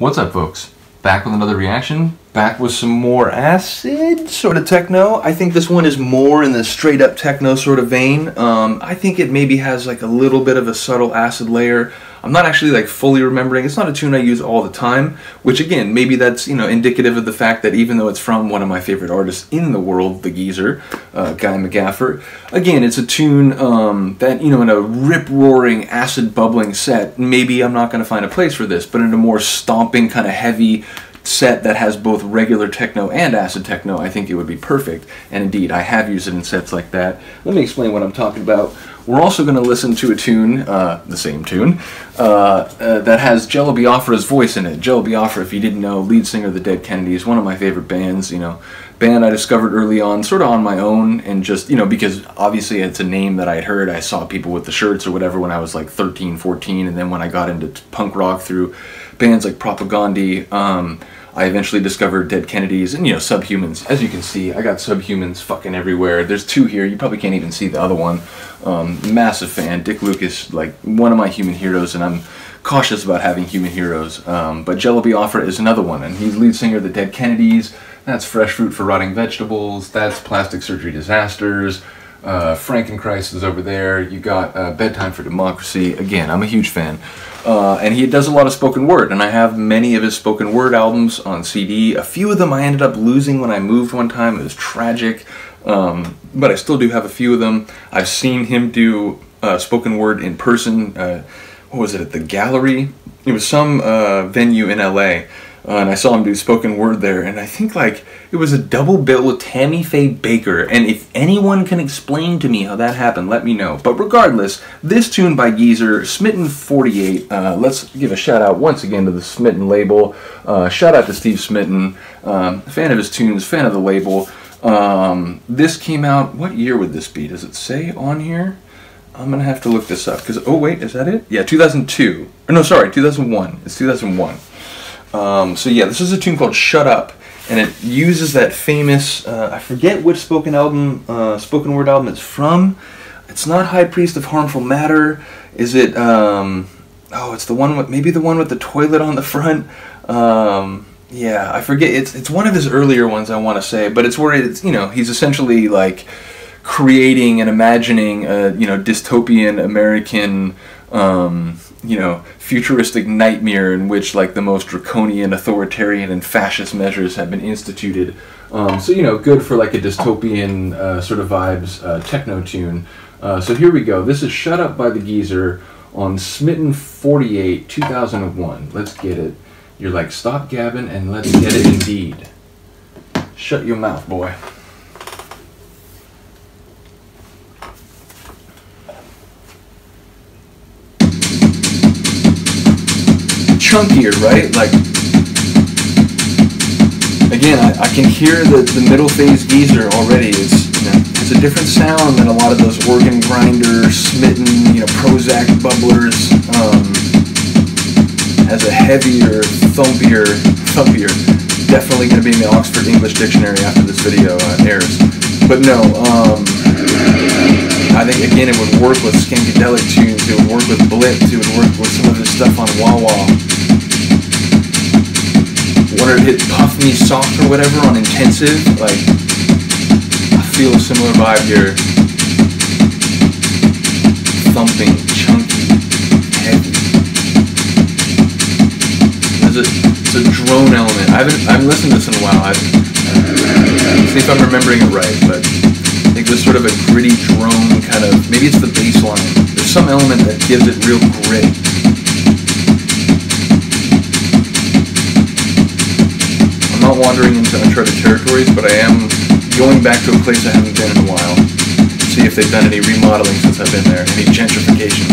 What's up, folks? Back with another reaction, back with some more acid sort of techno. I think this one is more in the straight up techno sort of vein. I think it maybe has like a little bit of a subtle acid layer. I'm not actually like fully remembering. It's not a tune I use all the time, which again, maybe that's, you know, indicative of the fact that even though it's from one of my favorite artists in the world, the Geezer, Jello Biafra, again, it's a tune that, you know, in a rip-roaring, acid-bubbling set, maybe I'm not going to find a place for this, but in a more stomping, kind of heavy set that has both regular techno and acid techno, I think it would be perfect. And indeed, I have used it in sets like that. Let me explain what I'm talking about. We're also going to listen to a tune, the same tune, that has Jello Biafra's voice in it. Jello Biafra, if you didn't know, lead singer of the Dead Kennedys, one of my favorite bands, you know, band I discovered early on, sort of on my own, and just, you know, because obviously it's a name that I'd heard. I saw people with the shirts or whatever when I was like 13, 14, and then when I got into punk rock through bands like Propagandhi, I eventually discovered Dead Kennedys and, you know, Subhumans. As you can see, I got Subhumans fucking everywhere. There's two here. You probably can't even see the other one. Massive fan. Dick Lucas, like, one of my human heroes, and I'm cautious about having human heroes. But Jello Biafra is another one, and he's lead singer of the Dead Kennedys. That's Fresh Fruit for Rotting Vegetables. That's Plastic Surgery Disasters. Frankenchrist is over there. You got Bedtime for Democracy. Again, I'm a huge fan. And he does a lot of spoken word, and I have many of his spoken word albums on CD. A few of them I ended up losing when I moved one time. It was tragic, but I still do have a few of them. I've seen him do spoken word in person. What was it, at the Gallery? It was some venue in LA. And I saw him do spoken word there, and I think like it was a double bill with Tammy Faye Baker, and if anyone can explain to me how that happened, let me know. But regardless, this tune by Geezer, Smitten 48, let's give a shout out once again to the Smitten label. Shout out to Steve Smitten, fan of his tunes, fan of the label. This came out, what year would this be? Does it say on here? I'm going to have to look this up, because, oh wait, is that it? Yeah, 2002. Or no, sorry, 2001. It's 2001. So yeah, this is a tune called Shut Up, and it uses that famous, I forget which spoken word album it's from. It's not High Priest of Harmful Matter. Is it, oh, it's the one with, maybe the one with the toilet on the front. Yeah, I forget, it's one of his earlier ones, I want to say, but it's where it's, you know, he's essentially like creating and imagining a, you know, dystopian American, you know, futuristic nightmare in which like the most draconian, authoritarian, and fascist measures have been instituted. So, you know, good for like a dystopian sort of vibes techno tune. So here we go. This is Shut Up by the Geezer on Smitten 48, 2001. Let's get it. You're like, stop gabbing and let's get it indeed. Shut your mouth, boy. Chunkier, right? Like, again, I can hear the middle phase Geezer already. It's, you know, it's a different sound than a lot of those organ grinder, Smitten, you know, Prozac bubblers. Has a heavier, thumpier. Definitely going to be in the Oxford English Dictionary after this video airs. But no, I think again it would work with Skankadelic tunes, it would work with Blitz, it would work with some of this stuff on Wah Wah. Wanted to hit Puff Me Soft or whatever on Intensive, like, I feel a similar vibe here. Thumping, chunky, heavy. It's a drone element. I haven't listened to this in a while. See if I'm remembering it right, but I think there's sort of a gritty drone kind of, maybe it's the bass line. There's some element that gives it real grit. I'm not wandering into uncharted territories, but I am going back to a place I haven't been in a while. See if they've done any remodeling since I've been there, any gentrification.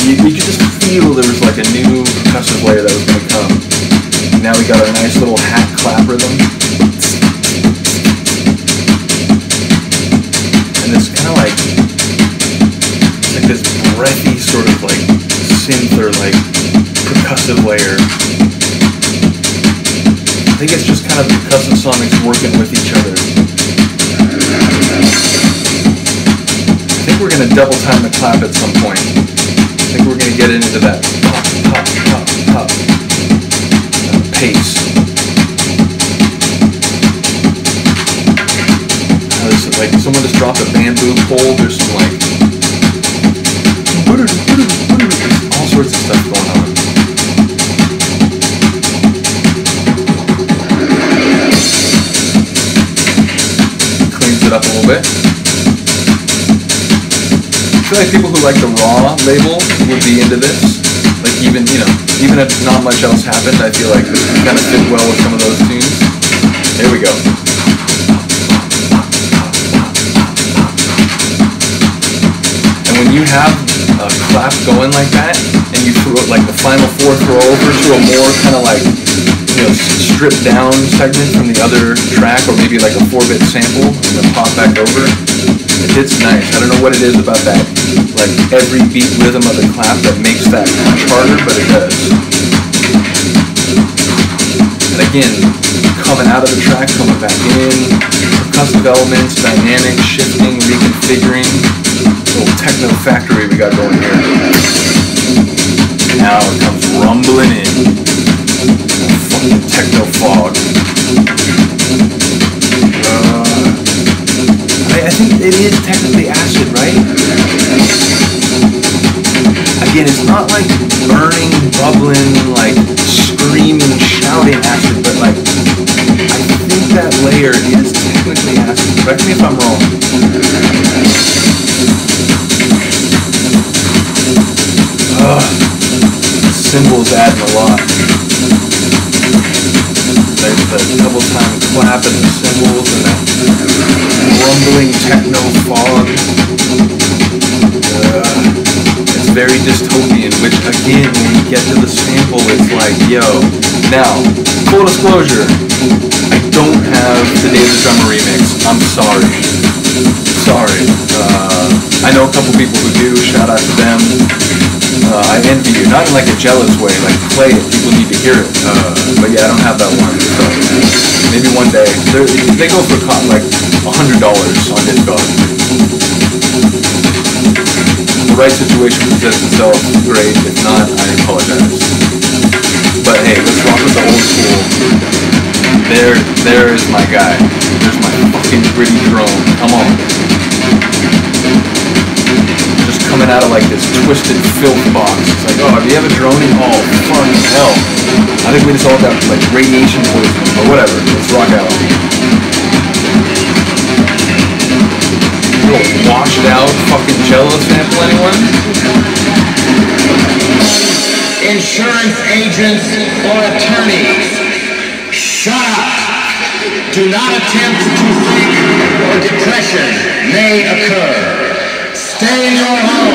You could just feel there was like a new percussive layer that was going to come. Now we got a nice little hat clap rhythm. And it's kind of like, it's like this breathy sort of like synth or like percussive layer. I think it's just kind of percussive sonics working with each other. I think think we're gonna double time the clap at some point. I think we're gonna get into that pop, pop, pop, pop pace. This is like someone just dropped a bamboo pole. There's some like all sorts of stuff going on. Cleans it up a little bit. I feel like people who like the raw label would be into this. Like even, you know, even if not much else happened, I feel like this kind of fit well with some of those tunes. Here we go. And when you have a clap going like that, and you throw like the final four throw over to a more kind of like, you know, stripped down segment from the other track, or maybe like a 4-bit sample, and then pop back over, it hits nice. I don't know what it is about that, like every beat rhythm of the clap that makes that much harder, but it does. And again, coming out of the track, coming back in, percussive elements, dynamics, shifting, reconfiguring. Little techno factory we got going here. Now it comes rumbling in. Fucking techno fog. I think it is technically acid, right? Again, it's not like burning, bubbling, like screaming, shouting acid, but like I think that layer is technically acid. Correct me if I'm wrong. Cymbals adding a lot. There's the double time clap and the cymbals and that rumbling techno fog. It's very dystopian, which again, when you get to the sample, it's like, yo. Now, full disclosure, I don't have the Day of the Drummer remix. I'm sorry. Sorry. I know a couple people who do. Shout out to them. I envy you, not in like a jealous way, like play it, people need to hear it, but yeah, I don't have that one, so maybe one day. They go for like $100 on Discog. The right situation presents itself, great, if not, I apologize. But hey, let's rock with the old school. There is my guy. There's my fucking gritty drone, come on. Coming out of like this twisted filth box. It's like, oh, have you ever droning? Oh, fucking hell. I think we just all got like radiation poisoning, but whatever. Let's rock out. Little washed out fucking Jello sample, anyone? Insurance agents or attorneys, shut up. Do not attempt to think or depression may occur. Stay in your home.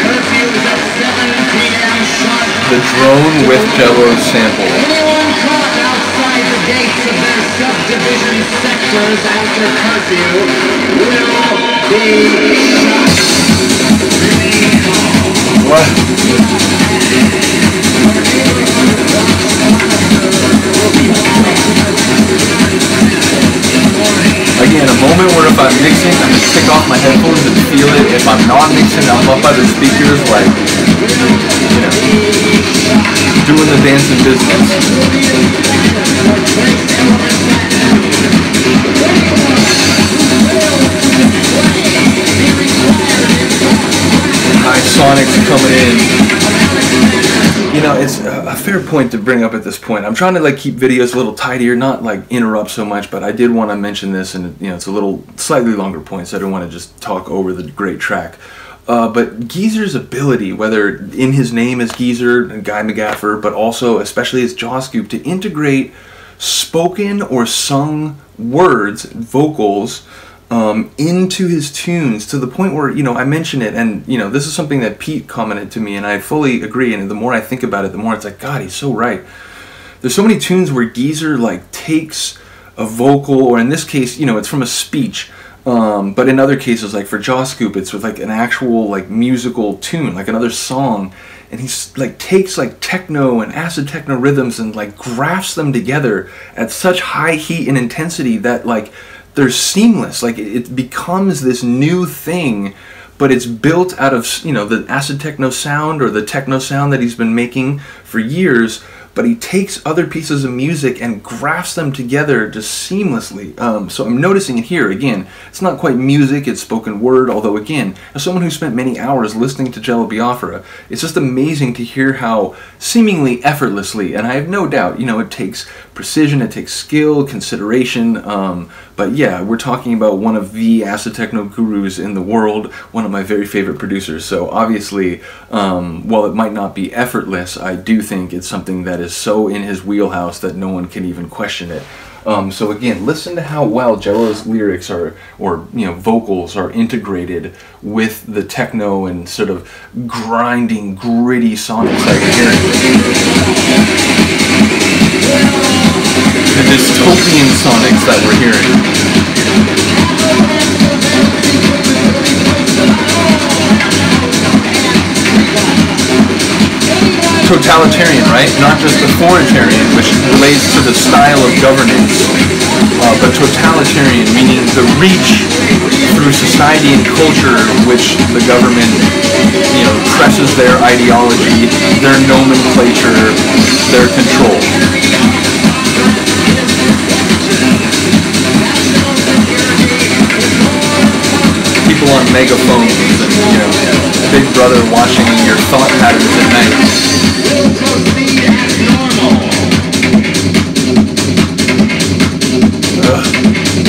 Curfew is at 7 p.m. sharp. The drone with Jello sample. Anyone caught outside the gates of their subdivision sectors after curfew will be shot. Remain calm. What? Again, a moment where if I'm mixing, I just take off my headphones and feel it. If I'm not mixing, I'm up by the speakers, like, you know, doing the dancing business. High sonics coming in. You know, it's a fair point to bring up at this point. I'm trying to like keep videos a little tidier, not like interrupt so much, but I did want to mention this, and you know, it's a little slightly longer point, so I don't want to just talk over the great track. But Geezer's ability, whether in his name as Geezer and Guy McGaffer, but also especially as Jaw Scoop, to integrate spoken or sung words, vocals, into his tunes to the point where, you know, I mention it, and you know, this is something that Pete commented to me, and I fully agree, and the more I think about it, the more it's like, God, he's so right. There's so many tunes where Geezer like takes a vocal, or in this case, you know, it's from a speech, but in other cases, like for Jaw Scoop, it's with like an actual like musical tune, like another song, and he's like takes like techno and acid-techno rhythms and like grafts them together at such high heat and intensity that like they're seamless. Like it becomes this new thing, but it's built out of, you know, the acid techno sound or the techno sound that he's been making for years, but he takes other pieces of music and grafts them together just seamlessly. So I'm noticing it here. Again, it's not quite music, it's spoken word, although again, as someone who spent many hours listening to Jello Biafra, it's just amazing to hear how seemingly effortlessly, and I have no doubt, you know, it takes precision, it takes skill, consideration, but yeah, we're talking about one of the acid techno gurus in the world, one of my very favorite producers, so obviously, while it might not be effortless, I do think it's something that is so in his wheelhouse that no one can even question it. So again, listen to how well Jello's lyrics are, or you know, vocals are integrated with the techno and sort of grinding, gritty sonics that you're hearing. The dystopian sonics that we're hearing. Totalitarian, right? Not just authoritarian, which relates to the style of governance, but totalitarian, meaning the reach through society and culture which the government, you know, presses their ideology, their nomenclature, their control. People on megaphones and, you know, Big Brother watching your thought patterns at night.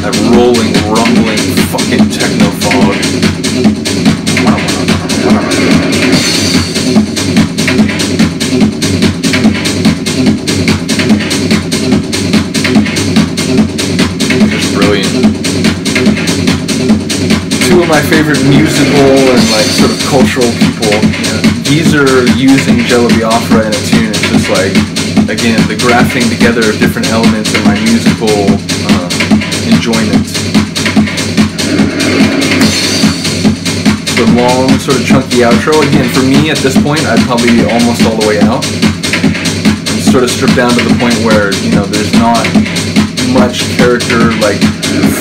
That rolling, rumbling, fucking techno fog. Just brilliant. Two of my favorite musical and like sort of cultural people. You know, Geezer using Jello Biafra in a tune is just like, again, the grafting together of different elements in my musical enjoyment. The long, sort of chunky outro. Again, for me at this point, I'd probably be almost all the way out. And sort of stripped down to the point where, you know, there's not much character, like,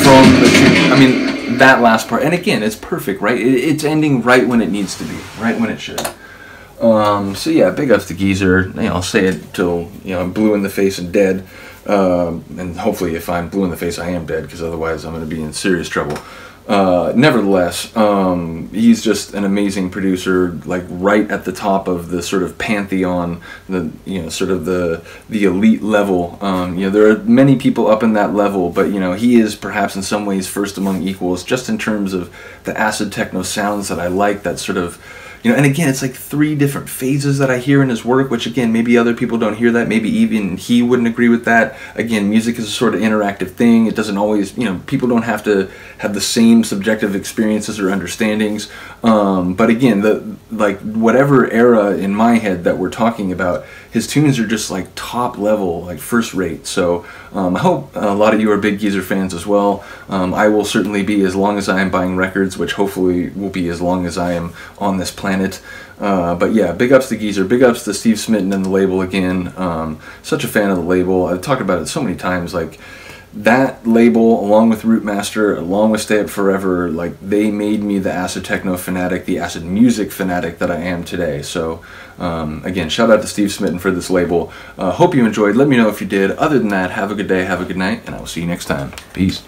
from the tune. I mean, that last part. And again, it's perfect, right? It's ending right when it needs to be, right when it should. So yeah, big ups to Geezer. You know, I'll say it till, you know, I'm blue in the face and dead. And hopefully if I'm blue in the face, I am dead, because otherwise I'm going to be in serious trouble. Nevertheless, he's just an amazing producer, like right at the top of the sort of pantheon, the, you know, sort of the elite level. You know, there are many people up in that level, but, you know, he is perhaps in some ways first among equals, just in terms of the acid techno sounds that I like, that sort of, you know, and again, it's like 3 different phases that I hear in his work, which again, maybe other people don't hear that, maybe even he wouldn't agree with that. Again, music is a sort of interactive thing. It doesn't always, you know, people don't have to have the same subjective experiences or understandings. But again, like whatever era in my head that we're talking about, his tunes are just like top level, like first rate. So I hope a lot of you are big Geezer fans as well. I will certainly be, as long as I am buying records, which hopefully will be as long as I am on this planet. But yeah, big ups to Geezer, big ups to Steve Smitten and the label again. Such a fan of the label. I've talked about it so many times, like that label, along with Rootmaster, along with Stay Up Forever, like they made me the acid techno fanatic, the acid music fanatic that I am today. So again, shout out to Steve Smitten for this label. Hope you enjoyed. Let me know if you did. Other than that, have a good day, have a good night, and I will see you next time. Peace.